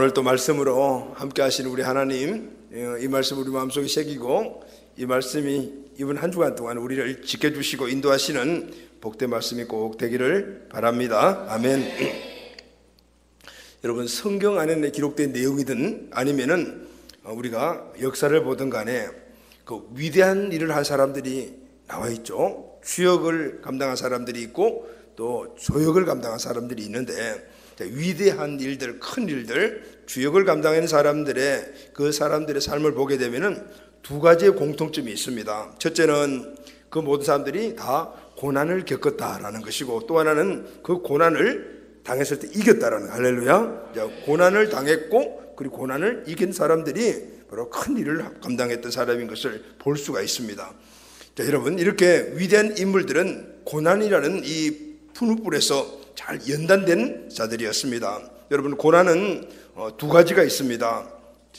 오늘 또 말씀으로 함께 하시는 우리 하나님, 이 말씀 우리 마음속에 새기고 이 말씀이 이번 한 주간 동안 우리를 지켜주시고 인도하시는 복된 말씀이 꼭 되기를 바랍니다. 아멘. 여러분, 성경 안에 기록된 내용이든 아니면은 우리가 역사를 보든 간에 그 위대한 일을 한 사람들이 나와 있죠. 주역을 감당한 사람들이 있고 또 조역을 감당한 사람들이 있는데, 위대한 일들, 큰 일들, 주역을 감당하는 사람들의 그 사람들의 삶을 보게 되면은 두 가지의 공통점이 있습니다. 첫째는 그 모든 사람들이 다 고난을 겪었다라는 것이고, 또 하나는 그 고난을 당했을 때 이겼다라는, 할렐루야. 고난을 당했고 그리고 고난을 이긴 사람들이 바로 큰 일을 감당했던 사람인 것을 볼 수가 있습니다. 자, 여러분, 이렇게 위대한 인물들은 고난이라는 이 푸른불에서 잘 연단된 자들이었습니다. 여러분, 고난은 두 가지가 있습니다.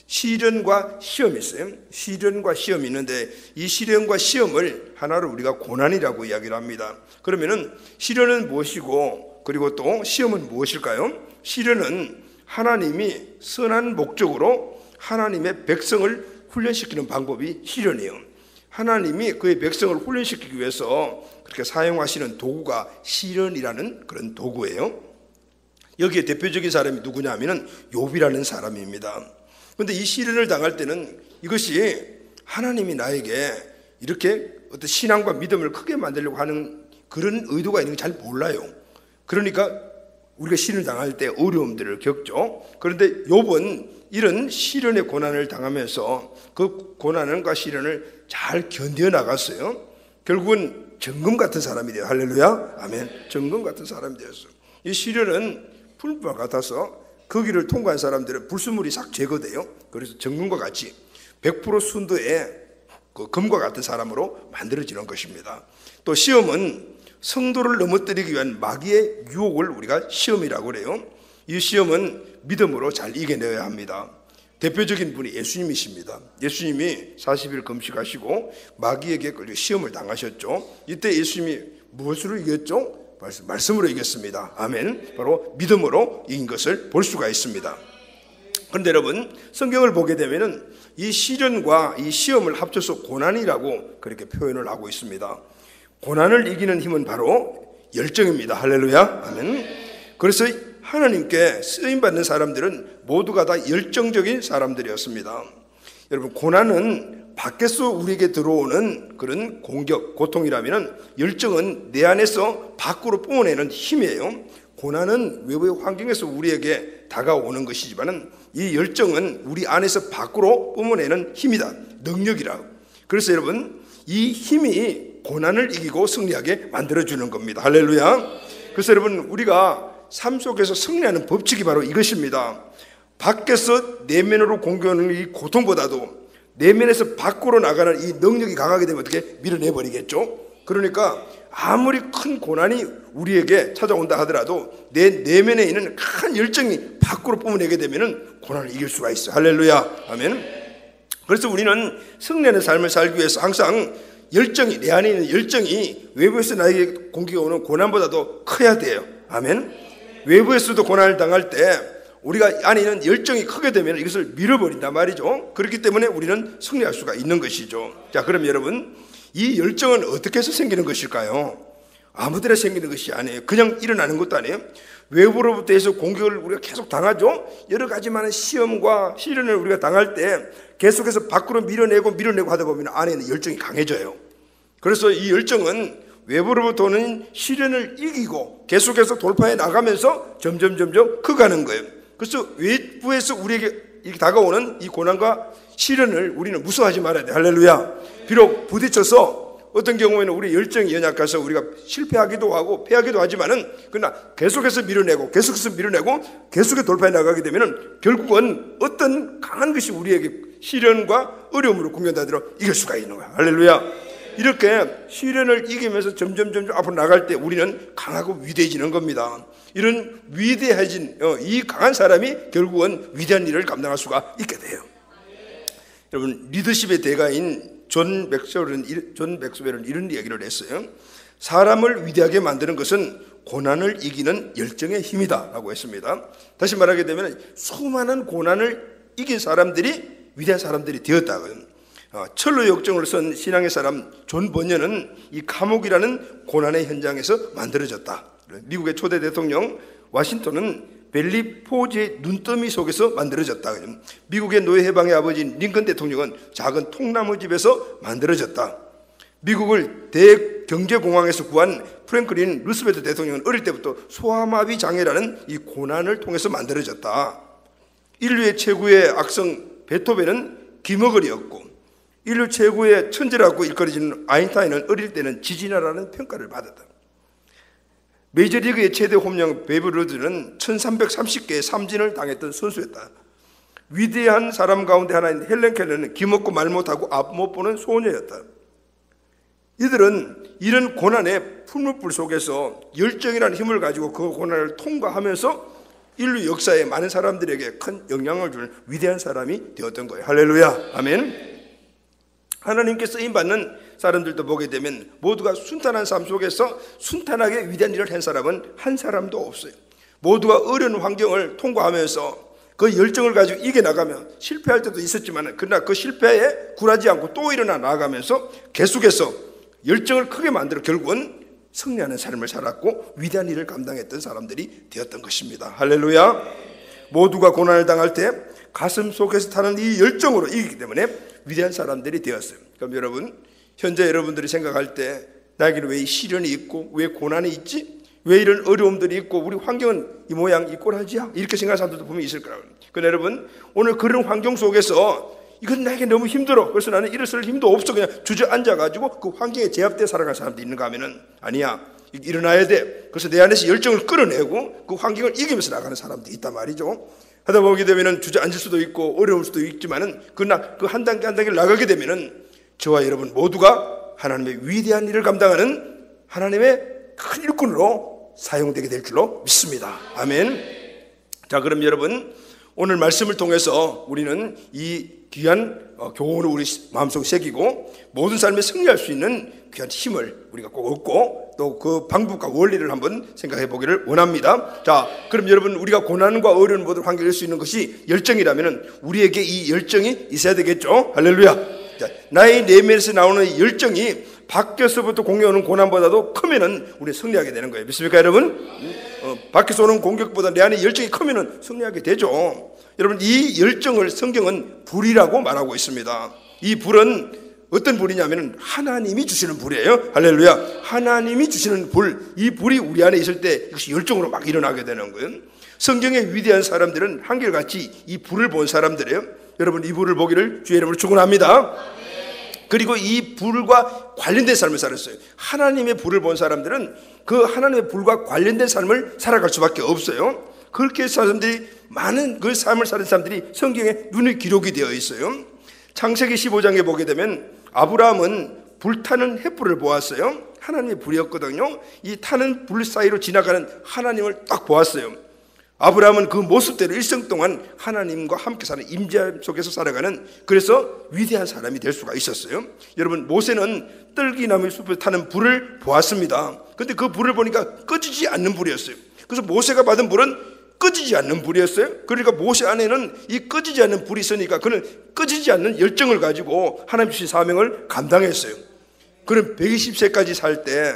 시련과 시험이 있어요. 시련과 시험이 있는데 이 시련과 시험을 하나로 우리가 고난이라고 이야기를 합니다. 그러면은 시련은 무엇이고 그리고 또 시험은 무엇일까요? 시련은 하나님이 선한 목적으로 하나님의 백성을 훈련시키는 방법이 시련이에요. 하나님이 그의 백성을 훈련시키기 위해서 그렇게 사용하시는 도구가 시련이라는 그런 도구예요. 여기에 대표적인 사람이 누구냐 하면은 욥이라는 사람입니다. 그런데 이 시련을 당할 때는 이것이 하나님이 나에게 이렇게 어떤 신앙과 믿음을 크게 만들려고 하는 그런 의도가 있는 걸 잘 몰라요. 그러니까 우리가 시련을 당할 때 어려움들을 겪죠. 그런데 욥은 이런 시련의 고난을 당하면서 그 고난과 시련을 잘 견뎌 나갔어요. 결국은 정금 같은 사람이 돼요. 할렐루야, 아멘. 정금 같은 사람이 되었어요. 이 시련은 풀과 같아서 거기를 통과한 사람들은 불순물이 싹 제거돼요. 그래서 정금과 같이 100% 순도의 그 금과 같은 사람으로 만들어지는 것입니다. 또 시험은 성도를 넘어뜨리기 위한 마귀의 유혹을 우리가 시험이라고 그래요. 이 시험은 믿음으로 잘 이겨내야 합니다. 대표적인 분이 예수님이십니다. 예수님이 40일 금식하시고 마귀에게 걸려 시험을 당하셨죠. 이때 예수님이 무엇으로 이겼죠? 말씀으로 이겼습니다. 아멘. 바로 믿음으로 이긴 것을 볼 수가 있습니다. 그런데 여러분, 성경을 보게 되면은 이 시련과 이 시험을 합쳐서 고난이라고 그렇게 표현을 하고 있습니다. 고난을 이기는 힘은 바로 열정입니다. 할렐루야, 아멘. 그래서 하나님께 쓰임받는 사람들은 모두가 다 열정적인 사람들이었습니다. 여러분, 고난은 밖에서 우리에게 들어오는 그런 공격, 고통이라면 열정은 내 안에서 밖으로 뿜어내는 힘이에요. 고난은 외부의 환경에서 우리에게 다가오는 것이지만 이 열정은 우리 안에서 밖으로 뿜어내는 힘이다, 능력이라. 그래서 여러분, 이 힘이 고난을 이기고 승리하게 만들어주는 겁니다. 할렐루야. 그래서 여러분, 우리가 삶 속에서 승리하는 법칙이 바로 이것입니다. 밖에서 내면으로 공격하는 이 고통보다도 내면에서 밖으로 나가는 이 능력이 강하게 되면 어떻게 밀어내버리겠죠. 그러니까 아무리 큰 고난이 우리에게 찾아온다 하더라도 내 내면에 있는 큰 열정이 밖으로 뿜어내게 되면 고난을 이길 수가 있어요. 할렐루야, 아멘. 그래서 우리는 승리하는 삶을 살기 위해서 항상 열정이, 내 안에 있는 열정이 외부에서 나에게 공격이 오는 고난보다도 커야 돼요. 아멘. 외부에서도 고난을 당할 때 우리가 안에 있는 열정이 크게 되면 이것을 밀어버린단 말이죠. 그렇기 때문에 우리는 승리할 수가 있는 것이죠. 자, 그럼 여러분, 이 열정은 어떻게 해서 생기는 것일까요? 아무데나 생기는 것이 아니에요. 그냥 일어나는 것도 아니에요. 외부로부터 해서 공격을 우리가 계속 당하죠. 여러 가지 많은 시험과 시련을 우리가 당할 때 계속해서 밖으로 밀어내고 하다 보면 안에 있는 열정이 강해져요. 그래서 이 열정은 외부로부터 오는 시련을 이기고 계속해서 돌파해 나가면서 점점 커가는 거예요. 그래서 외부에서 우리에게 이렇게 다가오는 이 고난과 시련을 우리는 무서워하지 말아야 돼. 할렐루야. 비록 부딪혀서 어떤 경우에는 우리 열정이 연약해서 우리가 실패하기도 하고 패하기도 하지만은 그러나 계속해서 밀어내고 계속해서 돌파해 나가게 되면은 결국은 어떤 강한 것이 우리에게 시련과 어려움으로 공격하더라 이길 수가 있는 거야. 할렐루야. 이렇게 시련을 이기면서 점점 앞으로 나갈 때 우리는 강하고 위대해지는 겁니다. 이런 위대해진 이 강한 사람이 결국은 위대한 일을 감당할 수가 있게 돼요. 여러분, 리더십의 대가인 존 맥스웰은 이런 이야기를 했어요. 사람을 위대하게 만드는 것은 고난을 이기는 열정의 힘이다 라고 했습니다. 다시 말하게 되면 수많은 고난을 이긴 사람들이 위대한 사람들이 되었다고요. 철로 역정을 쓴 신앙의 사람 존 버녀는 이 감옥이라는 고난의 현장에서 만들어졌다. 미국의 초대 대통령 워싱턴은 벨리 포즈의 눈더미 속에서 만들어졌다. 미국의 노예 해방의 아버지인 링컨 대통령은 작은 통나무 집에서 만들어졌다. 미국을 대경제공황에서 구한 프랭클린 루스벨트 대통령은 어릴 때부터 소아마비 장애라는 이 고난을 통해서 만들어졌다. 인류의 최고의 악성 베토벤은 기머거리였고, 인류 최고의 천재라고 일컬어지는 아인슈타인은 어릴 때는 지진아라는 평가를 받았다. 메이저리그의 최대 홈런 베이브 루스는 1330개의 삼진을 당했던 선수였다. 위대한 사람 가운데 하나인 헬렌 켈러는 귀먹고 말 못하고 앞 못 보는 소녀였다. 이들은 이런 고난의 풀무불 속에서 열정이라는 힘을 가지고 그 고난을 통과하면서 인류 역사에 많은 사람들에게 큰 영향을 줄 위대한 사람이 되었던 거예요. 할렐루야, 아멘. 하나님께 쓰임받는 사람들도 보게 되면 모두가 순탄한 삶 속에서 순탄하게 위대한 일을 한 사람은 한 사람도 없어요. 모두가 어려운 환경을 통과하면서 그 열정을 가지고 이겨나가며 실패할 때도 있었지만, 그러나 그 실패에 굴하지 않고 또 일어나 나가면서 계속해서 열정을 크게 만들어 결국은 승리하는 삶을 살았고 위대한 일을 감당했던 사람들이 되었던 것입니다. 할렐루야. 모두가 고난을 당할 때 가슴 속에서 타는 이 열정으로 이기기 때문에 위대한 사람들이 되었어요. 그럼 여러분, 현재 여러분들이 생각할 때 나에게는 왜 이 시련이 있고 왜 고난이 있지? 왜 이런 어려움들이 있고 우리 환경은 이 모양 이 꼴하지야? 이렇게 생각하는 사람들도 분명히 있을 거라고요. 그런데 여러분, 오늘 그런 환경 속에서 이건 나에게 너무 힘들어, 그래서 나는 일어설 힘도 없어, 그냥 주저앉아가지고 그 환경에 제압돼 살아갈 사람도 있는가 하면은 아니야, 일어나야 돼. 그래서 내 안에서 열정을 끌어내고 그 환경을 이기면서 나가는 사람도 있단 말이죠. 하다 보게 되면은 주저앉을 수도 있고 어려울 수도 있지만은 그 한 단계 한 단계를 나가게 되면은 저와 여러분 모두가 하나님의 위대한 일을 감당하는 하나님의 큰 일꾼으로 사용되게 될 줄로 믿습니다. 아멘. 자, 그럼 여러분, 오늘 말씀을 통해서 우리는 이 귀한 교훈을 우리 마음속에 새기고 모든 삶에 승리할 수 있는 귀한 힘을 우리가 꼭 얻고 또 그 방법과 원리를 한번 생각해 보기를 원합니다. 자, 그럼 여러분, 우리가 고난과 어려운 모든 환경을 할 수 있는 것이 열정이라면 우리에게 이 열정이 있어야 되겠죠. 할렐루야. 자, 나의 내면에서 나오는 열정이 밖에서부터 공격하는 고난보다도 크면은 우리 승리하게 되는 거예요. 믿습니까, 여러분? 밖에서 오는 공격보다 내 안에 열정이 크면은 승리하게 되죠. 여러분, 이 열정을 성경은 불이라고 말하고 있습니다. 이 불은 어떤 불이냐면 하나님이 주시는 불이에요. 할렐루야. 하나님이 주시는 불, 이 불이 우리 안에 있을 때 이것이 열정으로 막 일어나게 되는 거예요. 성경의 위대한 사람들은 한결같이 이 불을 본 사람들이에요. 여러분, 이 불을 보기를 주의 이름으로 축원합니다. 그리고 이 불과 관련된 삶을 살았어요. 하나님의 불을 본 사람들은 그 하나님의 불과 관련된 삶을 살아갈 수밖에 없어요. 그렇게 사람들이, 많은 그 삶을 사는 사람들이 성경에 눈에 기록이 되어 있어요. 창세기 15장에 보게 되면 아브라함은 불타는 횃불을 보았어요. 하나님의 불이었거든요. 이 타는 불 사이로 지나가는 하나님을 딱 보았어요. 아브라함은 그 모습대로 일생 동안 하나님과 함께 사는 임재 속에서 살아가는, 그래서 위대한 사람이 될 수가 있었어요. 여러분, 모세는 떨기나무 숲에 타는 불을 보았습니다. 그런데 그 불을 보니까 꺼지지 않는 불이었어요. 그래서 모세가 받은 불은 꺼지지 않는 불이었어요. 그러니까 모세 안에는 이 꺼지지 않는 불이 있으니까 그는 꺼지지 않는 열정을 가지고 하나님 주신 사명을 감당했어요. 그는 120세까지 살 때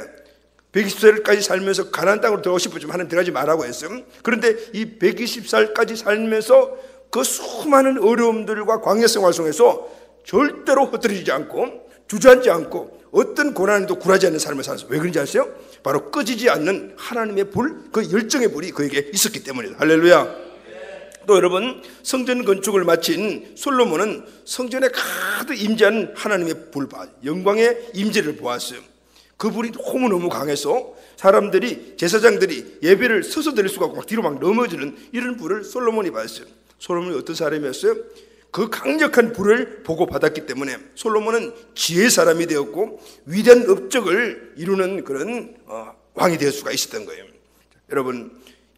120살까지 살면서 가나안 땅으로 들어가고 싶었지만 하나님 들어가지 말라고 했어요. 그런데 이 120살까지 살면서 그 수많은 어려움들과 광야 생활 속에서 절대로 흩어지지 않고 주저앉지 않고 어떤 고난에도 굴하지 않는 삶을 살았어요. 왜 그런지 아세요? 바로 꺼지지 않는 하나님의 불, 그 열정의 불이 그에게 있었기 때문이에요. 할렐루야. 또 여러분, 성전 건축을 마친 솔로몬은 성전에 가득 임재한 하나님의 불, 영광의 임재를 보았어요. 그 불이 너무너무 강해서 사람들이, 제사장들이 예배를 서서 드릴 수가 없고 막 뒤로 막 넘어지는 이런 불을 솔로몬이 받았어요. 솔로몬이 어떤 사람이었어요? 그 강력한 불을 보고 받았기 때문에 솔로몬은 지혜의 사람이 되었고 위대한 업적을 이루는 그런 왕이 될 수가 있었던 거예요. 여러분,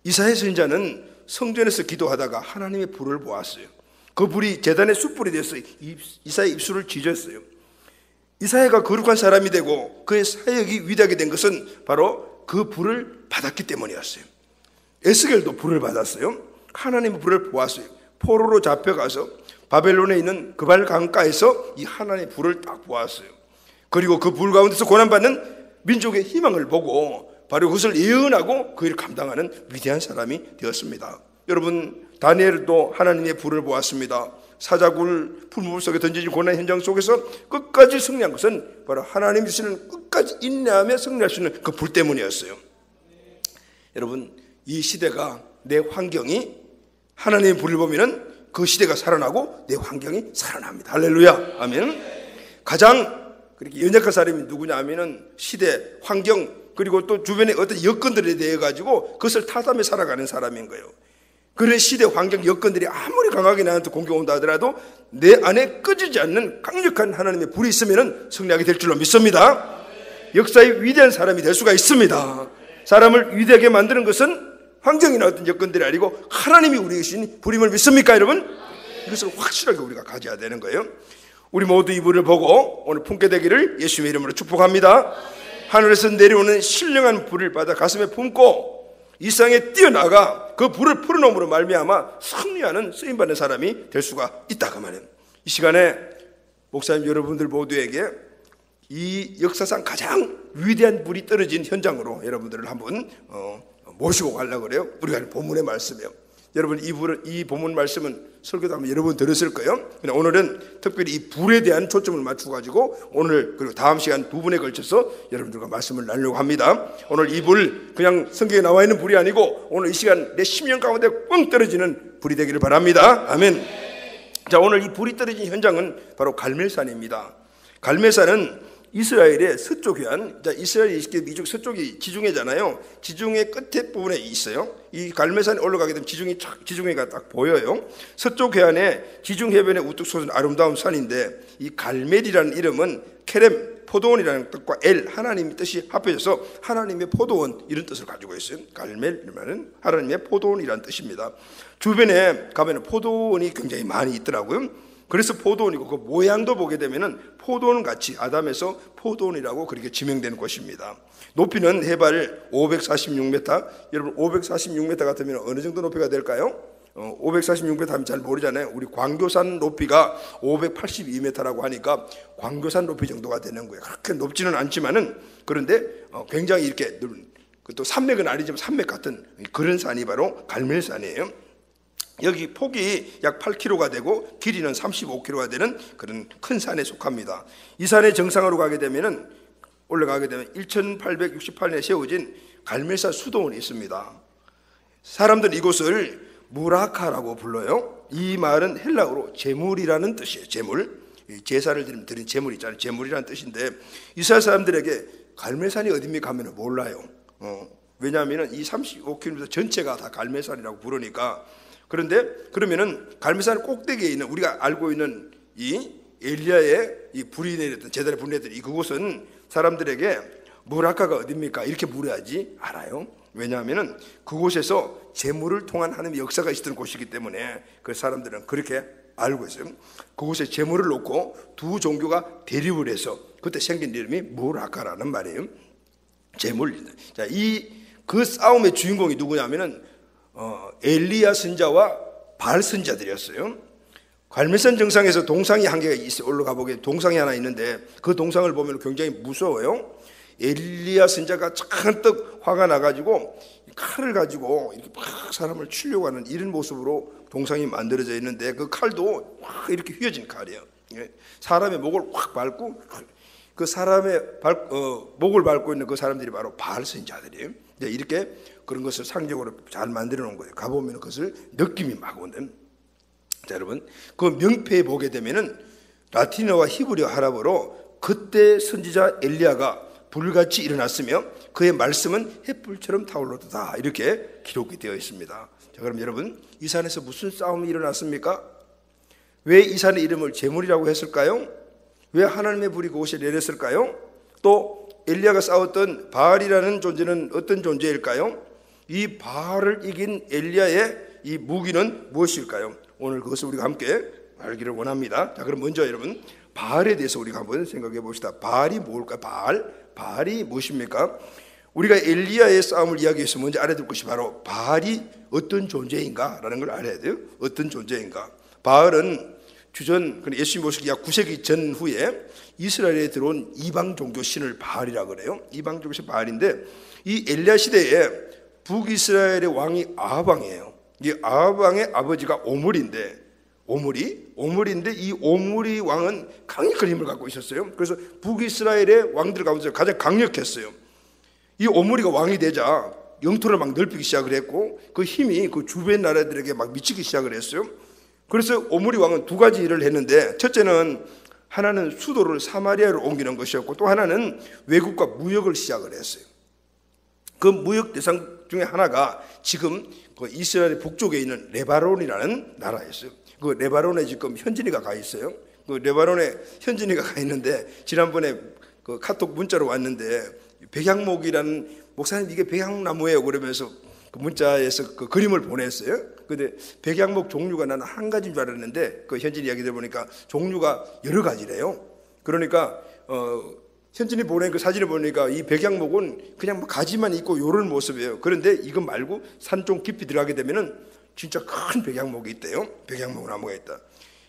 이사야 선지자는 성전에서 기도하다가 하나님의 불을 보았어요. 그 불이 제단의 숯불이 되어서 이사야의 입술을 찢었어요. 이사야가 거룩한 사람이 되고 그의 사역이 위대하게 된 것은 바로 그 불을 받았기 때문이었어요. 에스겔도 불을 받았어요. 하나님의 불을 보았어요. 포로로 잡혀가서 바벨론에 있는 그발 강가에서 이 하나님의 불을 딱 보았어요. 그리고 그 불 가운데서 고난받는 민족의 희망을 보고 바로 그것을 예언하고 그 일을 감당하는 위대한 사람이 되었습니다. 여러분, 다니엘도 하나님의 불을 보았습니다. 사자굴 풀무불 속에 던져진 고난 현장 속에서 끝까지 승리한 것은 바로 하나님 주시는 끝까지 인내하며 승리할 수 있는 그 불 때문이었어요. 여러분, 이 시대가, 내 환경이 하나님의 불을 보면은 그 시대가 살아나고 내 환경이 살아납니다. 할렐루야, 아멘. 가장 그렇게 연약한 사람이 누구냐 하면은 시대, 환경, 그리고 또 주변의 어떤 여건들에 대해 가지고 그것을 타담해 살아가는 사람인 거예요. 그런 시대, 환경, 여건들이 아무리 강하게 나한테 공격 온다 하더라도 내 안에 꺼지지 않는 강력한 하나님의 불이 있으면 승리하게 될 줄로 믿습니다. 역사의 위대한 사람이 될 수가 있습니다. 사람을 위대하게 만드는 것은 환경이나 어떤 여건들이 아니고 하나님이 우리에게 주신 불임을 믿습니까, 여러분? 이것을 확실하게 우리가 가져야 되는 거예요. 우리 모두 이 불을 보고 오늘 품게 되기를 예수님의 이름으로 축복합니다. 하늘에서 내려오는 신령한 불을 받아 가슴에 품고 이 세상에 뛰어나가 그 불을 풀어놓음으로 말미암아 승리하는 쓰임받는 사람이 될 수가 있다, 그 말이에요. 이 시간에 목사님 여러분들 모두에게 이 역사상 가장 위대한 불이 떨어진 현장으로 여러분들을 한번 모시고 가려고 그래요. 우리가 본문의 말씀이에요. 여러분, 이 본문 말씀은 설교도 한번 여러 번 들었을 거예요. 근데 오늘은 특별히 이 불에 대한 초점을 맞춰가지고 오늘 그리고 다음 시간 두 번에 걸쳐서 여러분들과 말씀을 나누려고 합니다. 오늘 이 불 그냥 성경에 나와 있는 불이 아니고 오늘 이 시간 내 심령 가운데 뻥 떨어지는 불이 되기를 바랍니다. 아멘. 자, 오늘 이 불이 떨어진 현장은 바로 갈멜산입니다. 갈멜산은 이스라엘의 서쪽 해안, 이스라엘 이쪽 서쪽이 지중해잖아요. 지중해 끝에 부분에 있어요. 이 갈멜산에 올라가게 되면 지중해가 딱 보여요. 서쪽 해안에 지중해변에 우뚝 솟은 아름다운 산인데 이 갈멜이라는 이름은 케렘, 포도원이라는 뜻과 엘, 하나님의 뜻이 합해져서 하나님의 포도원 이런 뜻을 가지고 있어요. 갈멜이라는 하나님의 포도원이라는 뜻입니다. 주변에 가면 포도원이 굉장히 많이 있더라고요. 그래서 포도원이고 그 모양도 보게 되면은 포도원 같이 아담에서 포도원이라고 그렇게 지명되는 곳입니다. 높이는 해발 546m. 여러분 546m 같으면 어느 정도 높이가 될까요? 546m 하면 잘 모르잖아요. 우리 광교산 높이가 582m라고 하니까 광교산 높이 정도가 되는 거예요. 그렇게 높지는 않지만은 그런데 굉장히 이렇게 또 산맥은 아니지만 산맥 같은 그런 산이 바로 갈멜산이에요. 여기 폭이 약 8km가 되고 길이는 35km가 되는 그런 큰 산에 속합니다. 이 산의 정상으로 올라가게 되면 1868년에 세워진 갈멜산 수도원이 있습니다. 사람들은 이곳을 무라카라고 불러요. 이 말은 헬라어로 제물이라는 뜻이에요. 제물, 제사를 드린 제물 있잖아요. 제물이라는 뜻인데 이스라엘 사람들에게 갈멜산이 어디입니까 하면 몰라요. 왜냐하면 이 35km 전체가 다 갈멜산이라고 부르니까. 그런데 그러면은 갈멜산 꼭대기에 있는 우리가 알고 있는 이 엘리야의 이 불이 내렸던 제단에 불이 내렸던 그곳은 사람들에게 무라카가 어디입니까? 이렇게 물어야지 알아요. 왜냐하면은 그곳에서 제물을 통한 하나님의 역사가 있었던 곳이기 때문에 그 사람들은 그렇게 알고 있어요. 그곳에 제물을 놓고 두 종교가 대립을 해서 그때 생긴 이름이 무라카라는 말이에요. 제물. 자, 그 싸움의 주인공이 누구냐면은 엘리야 선자와 바알 선자들이었어요. 갈멜산 정상에서 동상이 한 개가 올라가 보게 동상이 하나 있는데 그 동상을 보면 굉장히 무서워요. 엘리야 선자가 잔뜩 화가 나가지고 칼을 가지고 이렇게 막 사람을 치려고 하는 이런 모습으로 동상이 만들어져 있는데 그 칼도 확 이렇게 휘어진 칼이에요. 사람의 목을 확 밟고 그 사람의 목을 밟고 있는 그 사람들이 바로 바알 선자들이에요. 이렇게 그런 것을 상징적으로 잘 만들어 놓은 거예요. 가보면 그것을 느낌이 막 오는. 자, 여러분, 그 명패에 보게 되면은 라틴어와 히브리어 하랍어로 그때 선지자 엘리야가 불같이 일어났으며 그의 말씀은 햇불처럼 타올랐다 이렇게 기록이 되어 있습니다. 자, 그럼 여러분, 이 산에서 무슨 싸움이 일어났습니까? 왜 이 산의 이름을 제물이라고 했을까요? 왜 하나님의 불이 그곳에 내렸을까요? 또 엘리야가 싸웠던 바알이라는 존재는 어떤 존재일까요? 이 바알을 이긴 엘리야의 이 무기는 무엇일까요? 오늘 그것을 우리가 함께 알기를 원합니다. 자, 그럼 먼저 여러분 바알에 대해서 우리가 한번 생각해 봅시다. 바알이 뭘까요? 바알이 무엇입니까? 우리가 엘리야의 싸움을 이야기해서 먼저 알아야 될 것이 바로 바알이 어떤 존재인가라는 걸 알아야 돼요. 어떤 존재인가. 바알은 주전 예수님 오시기 약 9세기 전후에 이스라엘에 들어온 이방 종교 신을 바알이라고 그래요. 이방 종교 신 바알인데, 이 엘리야 시대에 북이스라엘의 왕이 아합 왕이에요. 이 아합 왕의 아버지가 오므리인데, 이 오므리 왕은 강력한 힘을 갖고 있었어요. 그래서 북이스라엘의 왕들 가운데 가장 강력했어요. 이 오므리가 왕이 되자 영토를 막 넓히기 시작을 했고, 그 힘이 그 주변 나라들에게 막 미치기 시작을 했어요. 그래서 오므리 왕은 두 가지 일을 했는데, 첫째는 하나는 수도를 사마리아로 옮기는 것이었고, 또 하나는 외국과 무역을 시작을 했어요. 그 무역 대상 중에 하나가 지금 그 이스라엘 북쪽에 있는 레바논이라는 나라였어요. 그 레바논에 지금 현진이가 가 있어요. 그 레바논에 현진이가 가 있는데, 지난번에 그 카톡 문자로 왔는데, 백향목이라는, 목사님 이게 백향나무예요 그러면서 그 문자에서 그 그림을 보냈어요. 근데 백향목 종류가 나는 한 가지인 줄 알았는데, 그 현진이 이야기 들어보니까 종류가 여러 가지래요. 그러니까 현진이 보낸 그 사진을 보니까 이 백향목은 그냥 뭐 가지만 있고 요런 모습이에요. 그런데 이건 말고 산 좀 깊이 들어가게 되면은 진짜 큰 백향목이 있대요. 백향목 나무가 있다.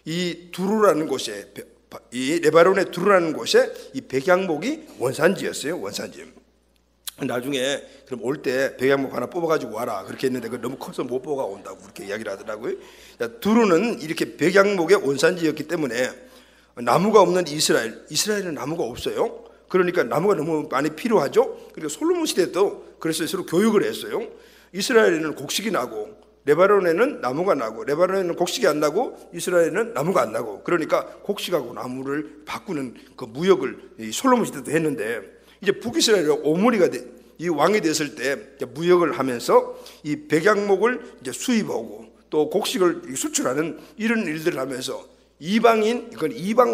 이 두루라는 곳에, 이 레바논의 두루라는 곳에 이 백향목이 원산지였어요. 원산지. 나중에 그럼 올 때 백향목 하나 뽑아가지고 와라 그렇게 했는데, 그 너무 커서 못 뽑아 온다고 그렇게 이야기를 하더라고요. 두루는 이렇게 백향목의 원산지였기 때문에 나무가 없는 이스라엘은 나무가 없어요. 그러니까 나무가 너무 많이 필요하죠. 그러니까 솔로몬 시대도 그래서 서로 교육을 했어요. 이스라엘에는 곡식이 나고 레바논에는 나무가 나고, 레바논에는 곡식이 안 나고 이스라엘에는 나무가 안 나고, 그러니까 곡식하고 나무를 바꾸는 그 무역을 이 솔로몬 시대도 했는데, 이제 북이스라엘의 오므리가 이 왕이 됐을 때 무역을 하면서 이 백향목을 이제 수입하고 또 곡식을 수출하는 이런 일들을 하면서 이방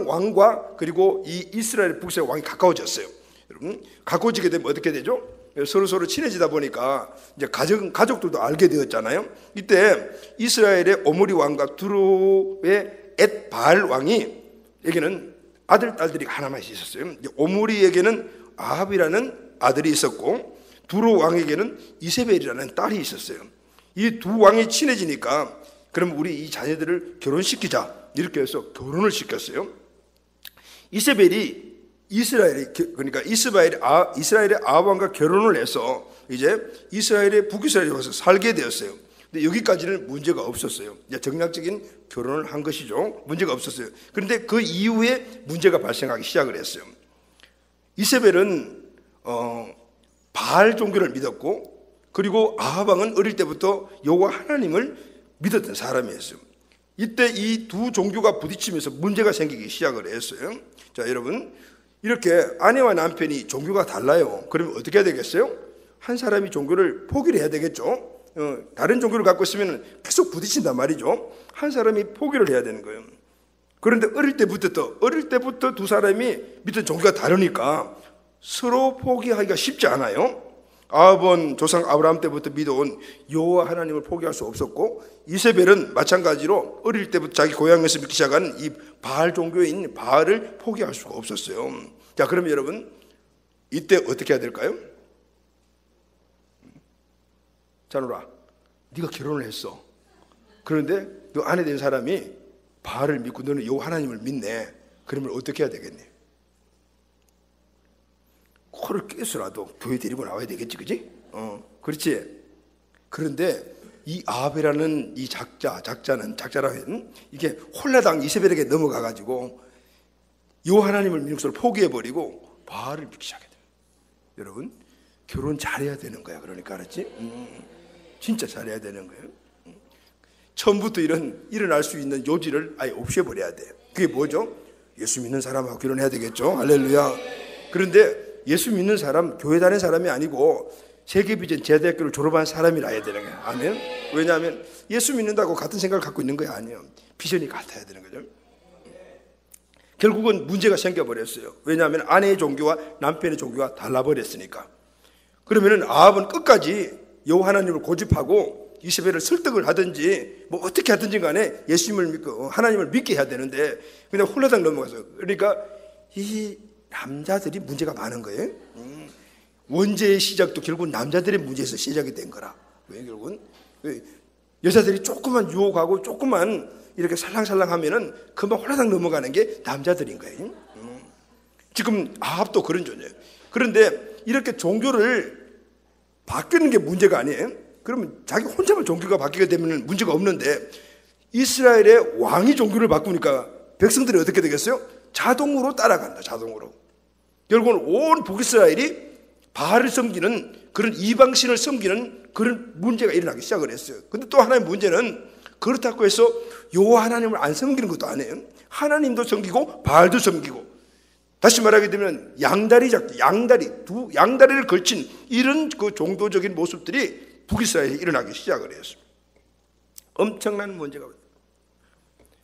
왕과 그리고 이 이스라엘 북이스라엘 왕이 가까워졌어요. 여러분, 가까워지게 되면 어떻게 되죠? 서로 친해지다 보니까 이제 가족들도 알게 되었잖아요. 이때 이스라엘의 오므리 왕과 두루의 엣바알 왕이에게는 아들, 딸들이 하나만 있었어요. 오므리에게는 아합이라는 아들이 있었고, 두루 왕에게는 이세벨이라는 딸이 있었어요. 이 두 왕이 친해지니까 그럼 우리 이 자녀들을 결혼시키자 이렇게 해서 결혼을 시켰어요. 이세벨이 이스라엘의 아합 왕과 결혼을 해서 이제 북이스라엘에 와서 살게 되었어요. 근데 여기까지는 문제가 없었어요. 이제 정략적인 결혼을 한 것이죠. 문제가 없었어요. 그런데 그 이후에 문제가 발생하기 시작을 했어요. 이세벨은 바알 종교를 믿었고, 그리고 아합 왕은 어릴 때부터 여호와 하나님을 믿었던 사람이었어요. 이때 이 두 종교가 부딪히면서 문제가 생기기 시작을 했어요. 자, 여러분, 이렇게 아내와 남편이 종교가 달라요. 그러면 어떻게 해야 되겠어요? 한 사람이 종교를 포기를 해야 되겠죠. 다른 종교를 갖고 있으면 계속 부딪힌단 말이죠. 한 사람이 포기를 해야 되는 거예요. 그런데 어릴 때부터 두 사람이 믿던 종교가 다르니까 서로 포기하기가 쉽지 않아요. 아합은 조상 아브라함 때부터 믿어온 여호와 하나님을 포기할 수 없었고, 이세벨은 마찬가지로 어릴 때부터 자기 고향에서 믿기 시작한 이 바알 종교인 바알을 포기할 수가 없었어요. 자, 그럼 여러분, 이때 어떻게 해야 될까요? 자노라, 네가 결혼을 했어. 그런데 너 아내 된 사람이 바알을 믿고 너는 여호와 하나님을 믿네. 그러면 어떻게 해야 되겠니? 코를 깨서라도 교회 데리고 나와야 되겠지, 그지? 그렇지. 그런데 이 아합이라는 이 작자라면 이게 홀라당 이세벨에게 넘어가가지고 여호와 하나님을 믿는 것을 포기해버리고 바알을 믿기 시작해요. 여러분, 결혼 잘해야 되는 거야. 그러니까 알았지? 진짜 잘해야 되는 거예요. 처음부터 일어날 수 있는 요지를 아예 없애버려야 돼. 그게 뭐죠? 예수 믿는 사람하고 결혼해야 되겠죠. 할렐루야. 그런데 예수 믿는 사람, 교회 다니는 사람이 아니고 세계비전 제대학교를 졸업한 사람이라 해야 되는 거예요. 아멘. 왜냐하면 예수 믿는다고 같은 생각을 갖고 있는 거 아니에요. 비전이 같아야 되는 거죠. 결국은 문제가 생겨버렸어요. 왜냐하면 아내의 종교와 남편의 종교가 달라버렸으니까. 그러면은 아합은 끝까지 여호와 하나님을 고집하고 이세벨을 설득을 하든지 뭐 어떻게 하든지 간에 예수님을 믿고 하나님을 믿게 해야 되는데 그냥 홀라당 넘어가서, 그러니까 이 남자들이 문제가 많은 거예요. 원죄의 시작도 결국 남자들의 문제에서 시작이 된 거라. 왜 결국은 여자들이 조금만 유혹하고 조금만 이렇게 살랑살랑 하면은 금방 홀라당 넘어가는 게 남자들인 거예요. 지금 아합도 그런 존재예요. 그런데 이렇게 종교를 바뀌는 게 문제가 아니에요. 그러면 자기 혼자만 종교가 바뀌게 되면 문제가 없는데 이스라엘의 왕이 종교를 바꾸니까 백성들이 어떻게 되겠어요? 자동으로 따라간다. 자동으로. 결국은 온 북이스라엘이 바알을 섬기는 그런 이방신을 섬기는 그런 문제가 일어나기 시작을 했어요. 근데 또 하나의 문제는 그렇다고 해서 여호와 하나님을 안 섬기는 것도 아니에요. 하나님도 섬기고 바알도 섬기고, 다시 말하게 되면 양다리를 걸친 이런 그 종교적인 모습들이 북이스라엘에 일어나기 시작을 했어요. 엄청난 문제가.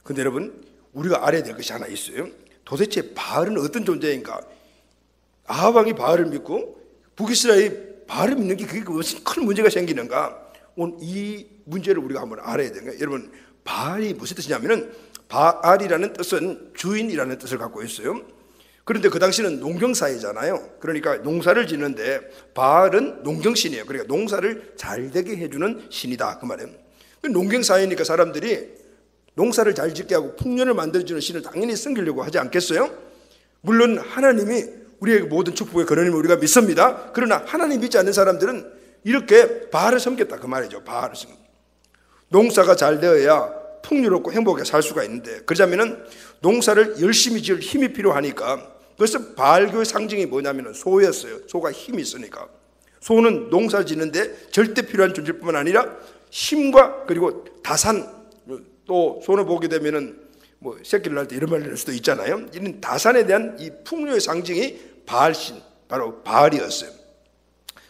근데 여러분, 우리가 알아야 될 것이 하나 있어요. 도대체 바알은 어떤 존재인가? 아합 왕이 바알을 믿고 북이스라엘이 바알을 믿는 게 그게 무슨 큰 문제가 생기는가? 오늘 이 문제를 우리가 한번 알아야 되는 거예요. 여러분, 바알이 무슨 뜻이냐면은 바알이라는 뜻은 주인이라는 뜻을 갖고 있어요. 그런데 그 당시는 농경사회잖아요. 그러니까 농사를 짓는데 바알은 농경신이에요. 그러니까 농사를 잘 되게 해주는 신이다, 그 말이에요. 농경사회니까 사람들이 농사를 잘 짓게 하고 풍년을 만들어주는 신을 당연히 섬기려고 하지 않겠어요? 물론 하나님이 우리의 모든 축복의 근원임을 우리가 믿습니다. 그러나 하나님 믿지 않는 사람들은 이렇게 바알을 섬겼다, 그 말이죠. 바알을 섬겼다. 농사가 잘 되어야 풍요롭고 행복하게 살 수가 있는데, 그러자면은 농사를 열심히 지을 힘이 필요하니까, 그래서 바알교의 상징이 뭐냐면은 소였어요. 소가 힘이 있으니까. 소는 농사를 짓는데 절대 필요한 존재일 뿐만 아니라 힘과 그리고 다산, 또 소를 보게 되면은 뭐 새끼를 낳을 때 이런 말을 낼 수도 있잖아요. 이런 다산에 대한 이 풍요의 상징이 바알신, 바로 바알이었어요.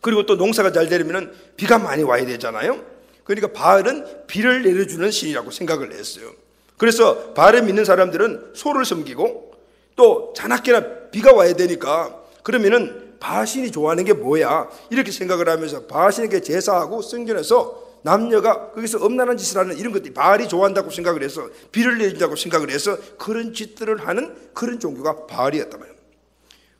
그리고 또 농사가 잘 되려면 비가 많이 와야 되잖아요. 그러니까 바알은 비를 내려주는 신이라고 생각을 했어요. 그래서 바알을 믿는 사람들은 소를 섬기고, 또 자나깨나 비가 와야 되니까 그러면은 바알신이 좋아하는 게 뭐야, 이렇게 생각을 하면서 바알신에게 제사하고 성전에서 남녀가 거기서 엄란한 짓을 하는 이런 것들이 바알이 좋아한다고 생각을 해서, 비를 내준다고 생각을 해서 그런 짓들을 하는 그런 종교가 바알이었단 말이에요.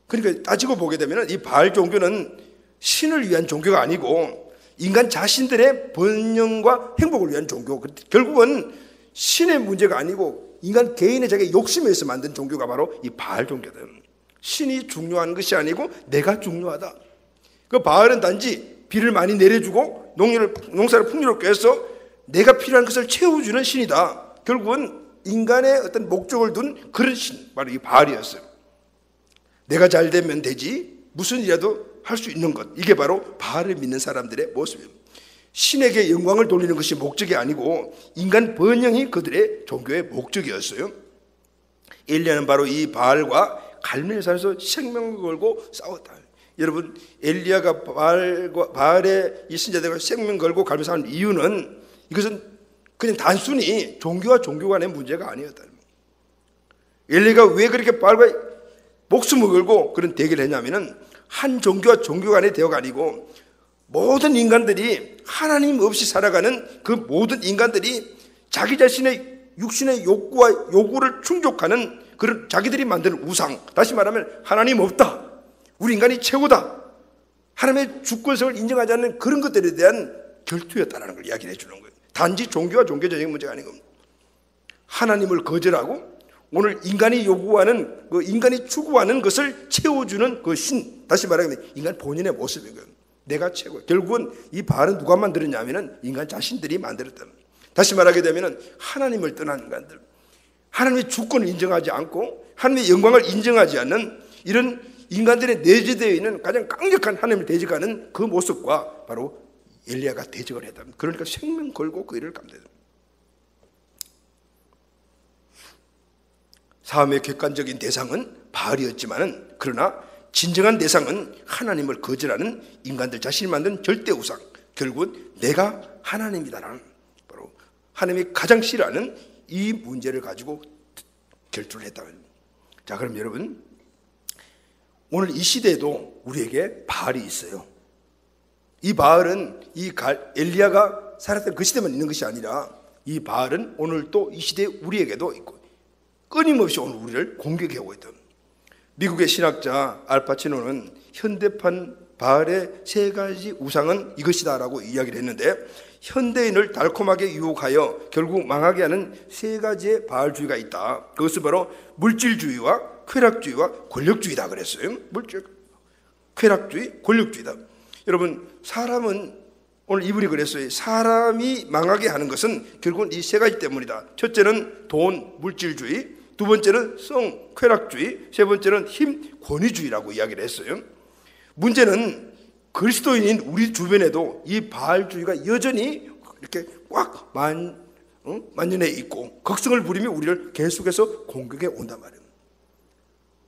그러니까 따지고 보게 되면 이 바알 종교는 신을 위한 종교가 아니고 인간 자신들의 번영과 행복을 위한 종교, 결국은 신의 문제가 아니고 인간 개인의 자기 욕심에 의해서 만든 종교가 바로 이 바알 종교다. 신이 중요한 것이 아니고 내가 중요하다. 그 바알은 단지 비를 많이 내려주고 농사를 풍요롭게 해서 내가 필요한 것을 채워주는 신이다. 결국은 인간의 어떤 목적을 둔 그런 신, 바로 이 바알이었어요. 내가 잘 되면 되지, 무슨 일이라도 할 수 있는 것, 이게 바로 바알을 믿는 사람들의 모습이에요. 신에게 영광을 돌리는 것이 목적이 아니고 인간 번영이 그들의 종교의 목적이었어요. 엘리야는 바로 이 바알과 갈멜산에서 생명을 걸고 싸웠다. 여러분, 엘리야가 바알의 이 신자들과 생명 걸고 갈멜산을 이유는, 이것은 그냥 단순히 종교와 종교 간의 문제가 아니었다. 엘리야가 왜 그렇게 바알과 목숨을 걸고 그런 대결을 했냐면은, 한 종교와 종교 간의 대화가 아니고 모든 인간들이 하나님 없이 살아가는 그 모든 인간들이 자기 자신의 육신의 욕구와 요구를 충족하는 그런 자기들이 만드는 우상, 다시 말하면 하나님 없다, 우리 인간이 최고다, 하나님의 주권성을 인정하지 않는 그런 것들에 대한 결투였다는 걸 이야기해 주는 거예요. 단지 종교와 종교적인 문제가 아니고 하나님을 거절하고 오늘 인간이 요구하는, 그 인간이 추구하는 것을 채워주는 그 신, 다시 말하면 인간 본인의 모습인 거예요. 내가 최고. 결국은 이 바알은 누가 만들었냐면은 인간 자신들이 만들었다. 다시 말하게 되면은 하나님을 떠난 인간들, 하나님의 주권을 인정하지 않고 하나님의 영광을 인정하지 않는 이런 인간들의 내재되어 있는 가장 강력한 하나님을 대적하는 그 모습과 바로 엘리야가 대적을 했다. 그러니까 생명 걸고 그 일을 감당했다. 삶의 객관적인 대상은 바알이었지만은, 그러나 진정한 대상은 하나님을 거절하는 인간들 자신이 만든 절대 우상, 결국은 내가 하나님이다라는, 바로 하나님이 가장 싫어하는 이 문제를 가지고 결투를 했다. 자, 그럼 여러분, 오늘 이 시대에도 우리에게 바알이 있어요. 이 바알은 엘리야가 살았던 그 시대만 있는 것이 아니라 이 바알은 오늘 또 이 시대에 우리에게도 있고 끊임없이 오늘 우리를 공격해오고 있다. 미국의 신학자 알파치노는 현대판 바알의 세 가지 우상은 이것이다라고 이야기를 했는데, 현대인을 달콤하게 유혹하여 결국 망하게 하는 세 가지의 바알주의가 있다. 그것은 바로 물질주의와 쾌락주의와 권력주의다 그랬어요. 물질, 쾌락주의, 권력주의다. 여러분, 사람은 오늘 이분이 그랬어요. 사람이 망하게 하는 것은 결국은 이 세 가지 때문이다. 첫째는 돈, 물질주의, 두 번째는 성, 쾌락주의, 세 번째는 힘, 권위주의라고 이야기를 했어요. 문제는 그리스도인인 우리 주변에도 이 바알주의가 여전히 이렇게 꽉 만연해 있고 극성을 부리며 우리를 계속해서 공격해 온단 말이에요.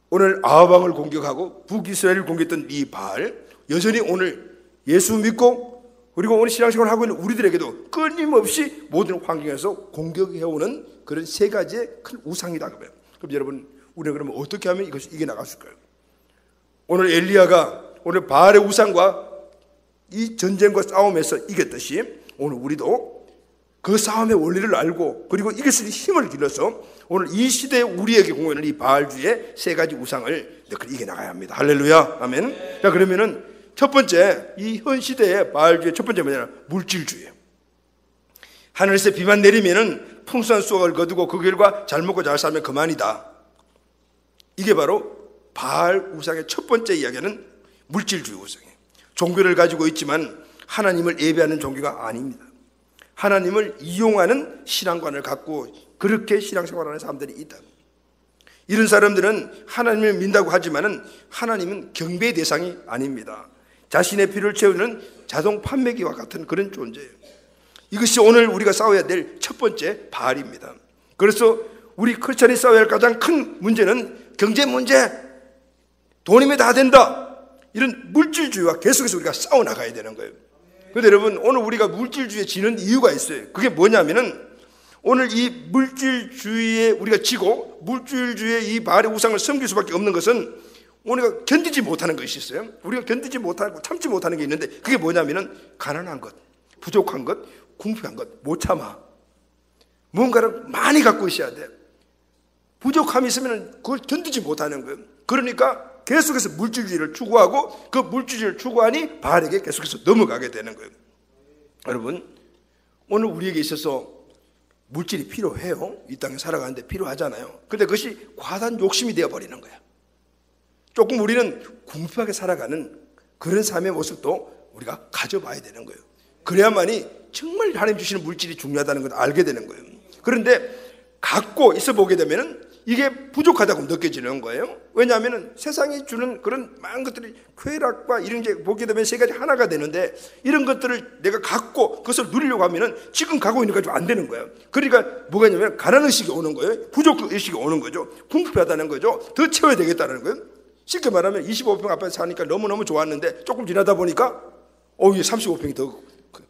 오늘 아하방을 공격하고 북이스라엘을 공격했던 이 바알, 여전히 오늘 예수 믿고 그리고 오늘 신앙생활을 하고 있는 우리들에게도 끊임없이 모든 환경에서 공격해오는 그런 세 가지의 큰 우상이다. 그럼 여러분, 우리는 그러면 어떻게 하면 이것을 이겨나갈 수 있을까요? 오늘 엘리야가 오늘 바알의 우상과 이 전쟁과 싸움에서 이겼듯이 오늘 우리도 그 싸움의 원리를 알고 그리고 이길 수 있는 힘을 길러서 오늘 이 시대에 우리에게 공유하는 이 바알주의의 세 가지 우상을 이겨나가야 합니다. 할렐루야, 아멘. 자, 그러면은 첫 번째, 이 현 시대의 바알주의 첫 번째 뭐냐면 물질주의예요. 하늘에서 비만 내리면은 풍성한 수확을 거두고 그 결과 잘 먹고 잘 살면 그만이다. 이게 바로 바알 우상의 첫 번째 이야기는 물질주의 우상이에요. 종교를 가지고 있지만 하나님을 예배하는 종교가 아닙니다. 하나님을 이용하는 신앙관을 갖고 그렇게 신앙생활하는 사람들이 있다. 이런 사람들은 하나님을 믿는다고 하지만은 하나님은 경배의 대상이 아닙니다. 자신의 필요를 채우는 자동 판매기와 같은 그런 존재예요. 이것이 오늘 우리가 싸워야 될 첫 번째 바알입니다. 그래서 우리 크리스천이 싸워야 할 가장 큰 문제는 경제 문제, 돈이면 다 된다, 이런 물질주의와 계속해서 우리가 싸워나가야 되는 거예요. 그런데 여러분, 오늘 우리가 물질주의에 지는 이유가 있어요. 그게 뭐냐면은 오늘 이 물질주의에 우리가 지고 물질주의의 이 바알의 우상을 섬길 수밖에 없는 것은 우리가 견디지 못하는 것이 있어요. 우리가 견디지 못하고 참지 못하는 게 있는데, 그게 뭐냐면은 가난한 것, 부족한 것, 궁핍한 것 못 참아. 뭔가를 많이 갖고 있어야 돼. 부족함이 있으면 그걸 견디지 못하는 거예요. 그러니까 계속해서 물질주의를 추구하고 그 물질주의를 추구하니 바알에게 계속해서 넘어가게 되는 거예요. 여러분, 오늘 우리에게 있어서 물질이 필요해요. 이 땅에 살아가는데 필요하잖아요. 그런데 그것이 과다한 욕심이 되어버리는 거야. 조금 우리는 궁핍하게 살아가는 그런 삶의 모습도 우리가 가져봐야 되는 거예요. 그래야만이 정말 하나님 주시는 물질이 중요하다는 걸 알게 되는 거예요. 그런데 갖고 있어 보게 되면은 이게 부족하다고 느껴지는 거예요. 왜냐하면 세상이 주는 그런 많은 것들이 쾌락과 이런 게 보게 되면 세 가지 하나가 되는데, 이런 것들을 내가 갖고 그것을 누리려고 하면은 지금 갖고 있는 가지고 안 되는 거예요. 그러니까 뭐가 있냐면 가난의식이 오는 거예요. 부족의식이 오는 거죠. 궁핍하다는 거죠. 더 채워야 되겠다는 거예요. 쉽게 말하면 25평 앞에 사니까 너무너무 좋았는데 조금 지나다 보니까 이게 35평이 더,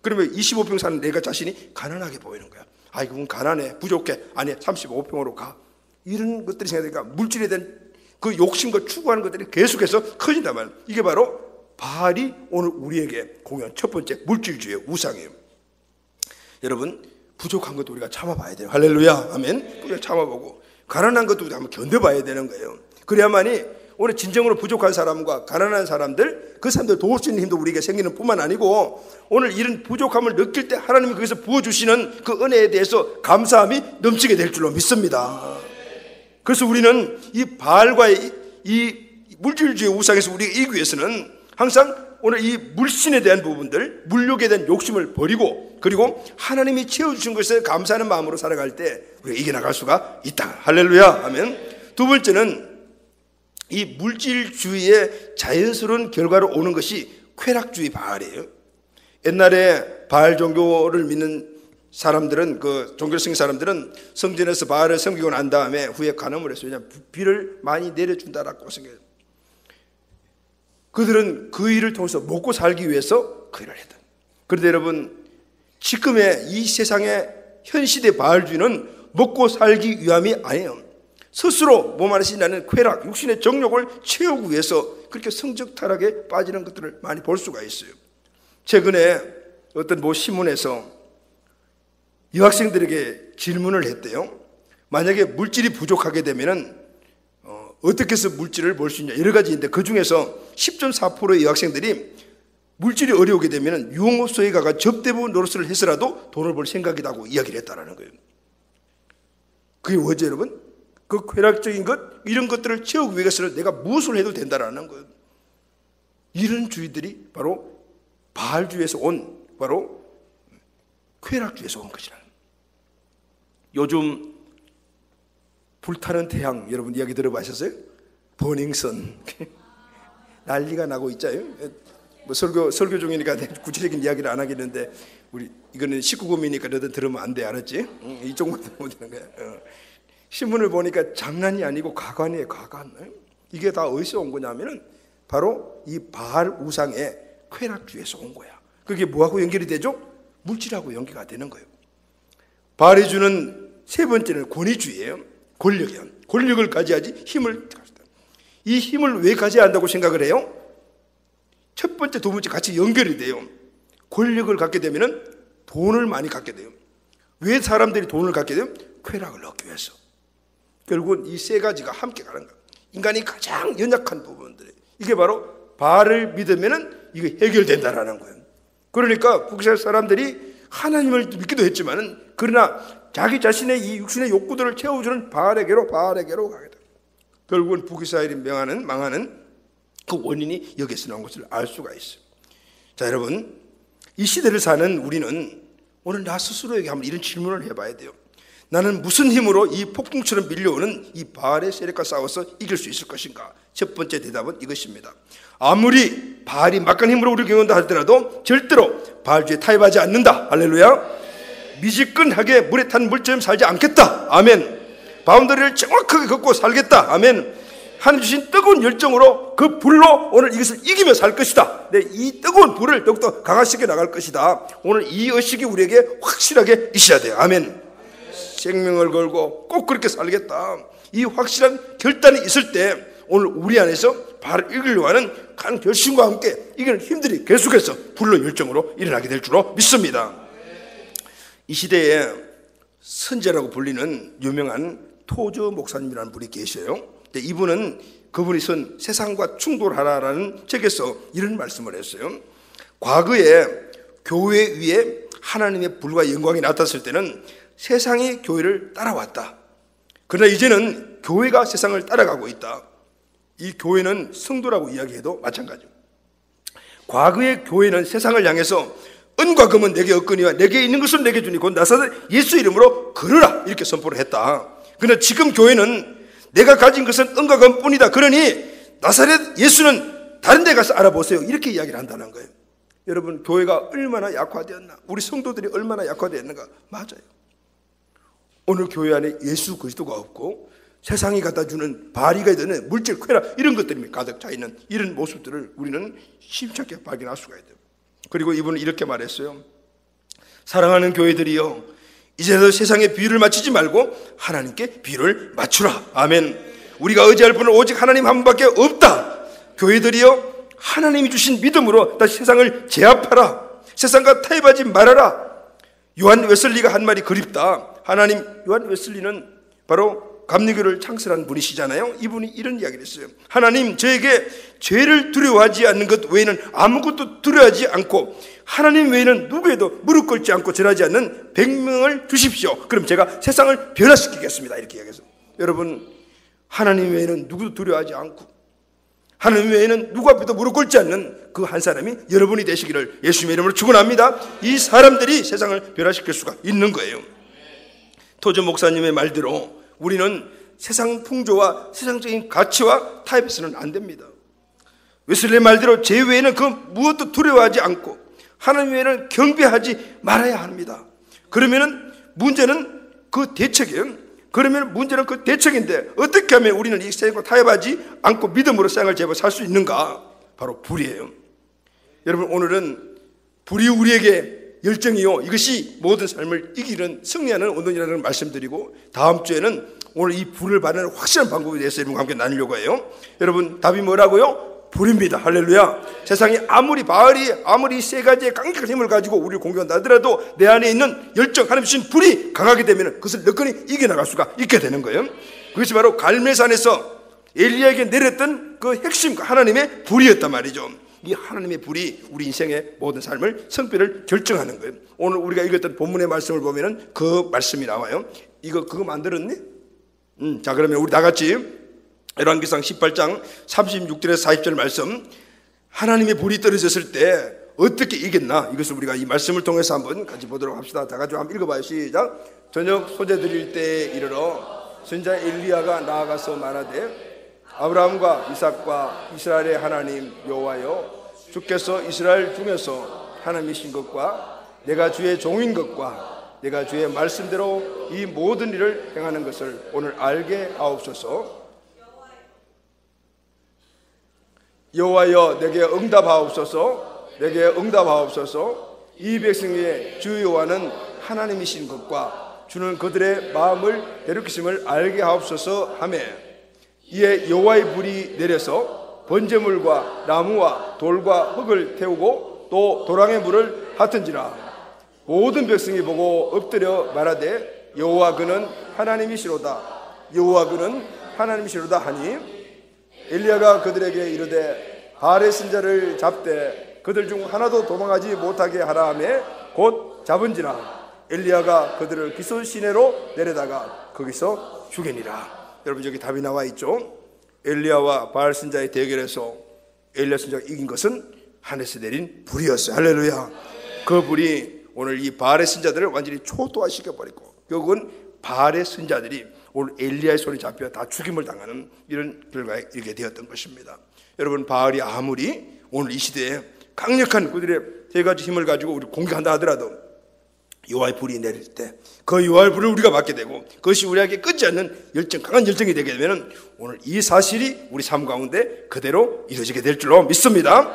그러면 25평 사는 내가 자신이 가난하게 보이는 거야. 그건 가난해, 부족해, 아니 35평으로 가. 이런 것들이 생각하니까 물질에 대한 그 욕심과 추구하는 것들이 계속해서 커진단 말이에요. 이게 바로 바알이 오늘 우리에게 공유한 첫 번째 물질주의의 우상이에요. 여러분, 부족한 것도 우리가 참아봐야 돼요. 할렐루야, 아멘. 우리가 참아보고 가난한 것도 우리가 한번 견뎌봐야 되는 거예요. 그래야만이 오늘 진정으로 부족한 사람과 가난한 사람들, 그 사람들 도울 수 있는 힘도 우리에게 생기는 뿐만 아니고, 오늘 이런 부족함을 느낄 때 하나님이 거기서 부어주시는 그 은혜에 대해서 감사함이 넘치게 될 줄로 믿습니다. 그래서 우리는 이 바알과의 이 물질주의 우상에서 우리가 이기기 위해서는 항상 오늘 이 물신에 대한 부분들, 물욕에 대한 욕심을 버리고, 그리고 하나님이 채워주신 것에 감사하는 마음으로 살아갈 때 우리가 이겨나갈 수가 있다. 할렐루야, 아멘. 두 번째는 이 물질주의의 자연스러운 결과로 오는 것이 쾌락주의 바알이에요. 옛날에 바알 종교를 믿는 사람들은, 그 종교를 섬긴 사람들은 성전에서 바알을 섬기고 난 다음에 후에 간음을 했어요. 왜냐하면 비를 많이 내려준다라고 생각해요. 그들은 그 일을 통해서 먹고 살기 위해서 그 일을 했다. 그런데 여러분, 지금의 이 세상의 현 시대 바알주의는 먹고 살기 위함이 아니에요. 스스로 몸 안에 신나는 쾌락, 육신의 정욕을 채우기 위해서 그렇게 성적 타락에 빠지는 것들을 많이 볼 수가 있어요. 최근에 어떤 모 신문에서 여학생들에게 질문을 했대요. 만약에 물질이 부족하게 되면은 어떻게 해서 물질을 벌 수 있냐, 여러 가지인데 그 중에서 10.4%의 여학생들이 물질이 어려우게 되면 유흥업소에 가가 접대부 노릇을 해서라도 돈을 벌 생각이라고 이야기를 했다라는 거예요. 그게 뭐죠, 여러분? 그 쾌락적인 것, 이런 것들을 채우기 위해서는 내가 무엇을 해도 된다라는 거예요. 이런 주의들이 바로 바알주의에서 온, 바로 쾌락주의에서 온 것이라는 거예요. 요즘 불타는 태양, 여러분 이야기 들어보셨어요? 버닝썬 난리가 나고 있잖아요. 뭐 설교 중이니까 구체적인 이야기를 안 하겠는데, 우리 이거는 19금이니까 너도 들으면 안 돼, 알았지? 이쪽만 들으면 되는 거야. 신문을 보니까 장난이 아니고 가관이에요, 가관. 이게 다 어디서 온 거냐면은 바로 이 바알 우상의 쾌락주의에서 온 거야. 그게 뭐하고 연결이 되죠? 물질하고 연계가 되는 거예요. 바알이 주는 세 번째는 권위주의예요. 권력이에요. 권력을 가져야지 힘을 가진다. 이 힘을 왜 가져야 한다고 생각을 해요? 첫 번째, 두 번째 같이 연결이 돼요. 권력을 갖게 되면은 돈을 많이 갖게 돼요. 왜 사람들이 돈을 갖게 돼요? 쾌락을 얻기 위해서. 결국은 이 세 가지가 함께 가는 거예요. 인간이 가장 연약한 부분들, 이게 바로 바알을 믿으면은 이게 해결된다라는 거예요. 그러니까 북이스라엘 사람들이 하나님을 믿기도 했지만은, 그러나 자기 자신의 이 육신의 욕구들을 채워주는 바알에게로 가게 돼요. 결국은 북이스라엘이 망하는 그 원인이 여기서 나온 것을 알 수가 있어요. 자, 여러분, 이 시대를 사는 우리는 오늘 나 스스로에게 한번 이런 질문을 해봐야 돼요. 나는 무슨 힘으로 이 폭풍처럼 밀려오는 이 바알의 세력과 싸워서 이길 수 있을 것인가? 첫 번째 대답은 이것입니다. 아무리 바알이 막강한 힘으로 우리를 경험한다 할지라도 절대로 바알주의에 타협하지 않는다. 할렐루야. 미지근하게 물에 탄 물처럼 살지 않겠다. 아멘. 바운더리를 정확하게 걷고 살겠다. 아멘. 하나님 주신 뜨거운 열정으로 그 불로 오늘 이것을 이기며 살 것이다. 네, 이 뜨거운 불을 더욱더 강화시켜 나갈 것이다. 오늘 이 의식이 우리에게 확실하게 있어야 돼요. 아멘. 생명을 걸고 꼭 그렇게 살겠다. 이 확실한 결단이 있을 때 오늘 우리 안에서 바로 이기려고 하는 강 결심과 함께 이기는 힘들이 계속해서 불로 열정으로 일어나게 될 줄로 믿습니다. 이 시대에 선제라고 불리는 유명한 토저 목사님이라는 분이 계셔요. 이분은 그분이 쓴 세상과 충돌하라라는 책에서 이런 말씀을 했어요. 과거에 교회 위에 하나님의 불과 영광이 나타났을 때는 세상이 교회를 따라왔다. 그러나 이제는 교회가 세상을 따라가고 있다. 이 교회는 성도라고 이야기해도 마찬가지입니다. 과거의 교회는 세상을 향해서 은과 금은 내게 없거니와 내게 있는 것은 내게 주니 곧 나사렛 예수 이름으로 걸으라 이렇게 선포를 했다. 그러나 지금 교회는 내가 가진 것은 은과 금뿐이다. 그러니 나사렛 예수는 다른 데 가서 알아보세요. 이렇게 이야기를 한다는 거예요. 여러분, 교회가 얼마나 약화되었나, 우리 성도들이 얼마나 약화되었는가. 맞아요. 오늘 교회 안에 예수 그리스도가 없고 세상이 갖다주는 바리가 되는 물질, 쾌락 이런 것들이 가득 차 있는 이런 모습들을 우리는 심찮게 발견할 수가 있어요. 그리고 이분은 이렇게 말했어요. 사랑하는 교회들이여, 이제는 세상에 비유를 맞추지 말고 하나님께 비유를 맞추라. 아멘. 우리가 의지할 분은 오직 하나님 한 분밖에 없다. 교회들이여, 하나님이 주신 믿음으로 다시 세상을 제압하라. 세상과 타협하지 말아라. 요한 웨슬리가 한 말이 그립다. 요한 웨슬리는 바로 감리교를 창설한 분이시잖아요. 이분이 이런 이야기를 했어요. 하나님, 저에게 죄를 두려워하지 않는 것 외에는 아무것도 두려워하지 않고 하나님 외에는 누구에도 무릎 꿇지 않고 절하지 않는 100명을 주십시오. 그럼 제가 세상을 변화시키겠습니다. 이렇게 이야기해서, 여러분, 하나님 외에는 누구도 두려워하지 않고 하나님 외에는 누구 앞에도 무릎 꿇지 않는 그 한 사람이 여러분이 되시기를 예수님의 이름으로 축원합니다. 이 사람들이 세상을 변화시킬 수가 있는 거예요. 토저 목사님의 말대로 우리는 세상 풍조와 세상적인 가치와 타협해서는 안 됩니다. 웨슬리의 말대로 제 외에는 그 무엇도 두려워하지 않고 하나님 외에는 경배하지 말아야 합니다. 그러면은 문제는 그 대책이에요. 그러면 문제는 그 대책인데 어떻게 하면 우리는 이 세상과 타협하지 않고 믿음으로 세상을 제발 살 수 있는가? 바로 불이에요. 여러분, 오늘은 불이 우리에게 열정이요, 이것이 모든 삶을 이기는 승리하는 운동이라는 말씀드리고, 다음 주에는 오늘 이 불을 받는 확실한 방법에 대해서 여러분과 함께 나누려고 해요. 여러분, 답이 뭐라고요? 불입니다. 할렐루야. 세상이 바알이 아무리 세 가지의 강력한 힘을 가지고 우리를 공격한다 하더라도 내 안에 있는 열정, 하나님 주신 불이 강하게 되면 그것을 너끈히 이겨나갈 수가 있게 되는 거예요. 그것이 바로 갈멜산에서 엘리야에게 내렸던 그 핵심, 하나님의 불이었단 말이죠. 이 하나님의 불이 우리 인생의 모든 삶을, 성패를 결정하는 거예요. 오늘 우리가 읽었던 본문의 말씀을 보면은 그 말씀이 나와요. 그거 만들었니? 자, 그러면 우리 다 같이 열왕기상 18장 36절에서 40절 말씀, 하나님의 불이 떨어졌을 때 어떻게 이겼나, 이것을 우리가 이 말씀을 통해서 한번 같이 보도록 합시다. 다 같이 한번 읽어봐요. 시작. 저녁 소재 드릴 때에 이르러 선지자 엘리야가 나아가서 말하되, 아브라함과 이삭과 이스라엘의 하나님 여호와여, 주께서 이스라엘 중에서 하나님이신 것과 내가 주의 종인 것과 내가 주의 말씀대로 이 모든 일을 행하는 것을 오늘 알게 하옵소서. 여호와여, 내게 응답하옵소서. 내게 응답하옵소서. 이 백성의 주 여호와는 하나님이신 것과 주는 그들의 마음을 대륙이심을 알게 하옵소서 하며, 이에 여호와의 불이 내려서 번제물과 나무와 돌과 흙을 태우고 또 도랑의 물을 핫은지라. 모든 백성이 보고 엎드려 말하되, 여호와 그는 하나님이시로다. 여호와 그는 하나님이시로다 하니, 엘리야가 그들에게 이르되 바알의 선자를 잡되 그들 중 하나도 도망하지 못하게 하라 하며 곧 잡은지라. 엘리야가 그들을 기손 시내로 내려다가 거기서 죽이니라. 여러분, 여기 답이 나와 있죠. 엘리야와 바알 선자의 대결에서 엘리야 선자가 이긴 것은 하늘에서 내린 불이었어요. 할렐루야. 그 불이 오늘 이 바알의 선자들을 완전히 초토화시켜버리고, 결국은 바알의 선자들이 오늘 엘리야의 손에 잡혀 다 죽임을 당하는 이런 결과에 이르게 되었던 것입니다. 여러분, 바알이 아무리 오늘 이 시대에 강력한 그들의 세 가지 힘을 가지고 우리 공격한다 하더라도, 여호와의 불이 내릴 때 그 여호와의 불을 우리가 받게 되고 그것이 우리에게 끊지 않는 열정, 강한 열정이 되게 되면 오늘 이 사실이 우리 삶 가운데 그대로 이루어지게 될 줄로 믿습니다.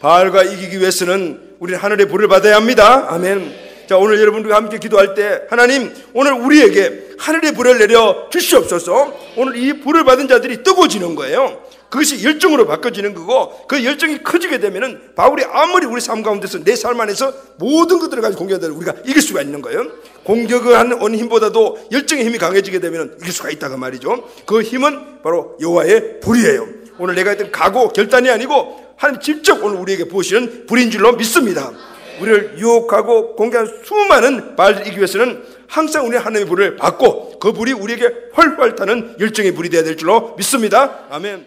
바알과 이기기 위해서는 우리는 하늘의 불을 받아야 합니다. 아멘. 자, 오늘 여러분들과 함께 기도할 때, 하나님 오늘 우리에게 하늘의 불을 내려 주시옵소서. 오늘 이 불을 받은 자들이 뜨거워지는 거예요. 그것이 열정으로 바꿔지는 거고, 그 열정이 커지게 되면은 바울이 아무리 우리 삶 가운데서, 내 삶 안에서 모든 것들을 가지고 공격하더라도 우리가 이길 수가 있는 거예요. 공격을 하는 힘보다도 열정의 힘이 강해지게 되면 이길 수가 있다고 말이죠. 그 힘은 바로 여호와의 불이에요. 오늘 내가 했던 각오, 결단이 아니고 하나님 직접 오늘 우리에게 부으시는 불인 줄로 믿습니다. 우리를 유혹하고 공격하는 수많은 바알들을 이기기 위해서는 항상 우리 하나님의 불을 받고 그 불이 우리에게 활활 타는 열정의 불이 되어야 될 줄로 믿습니다. 아멘.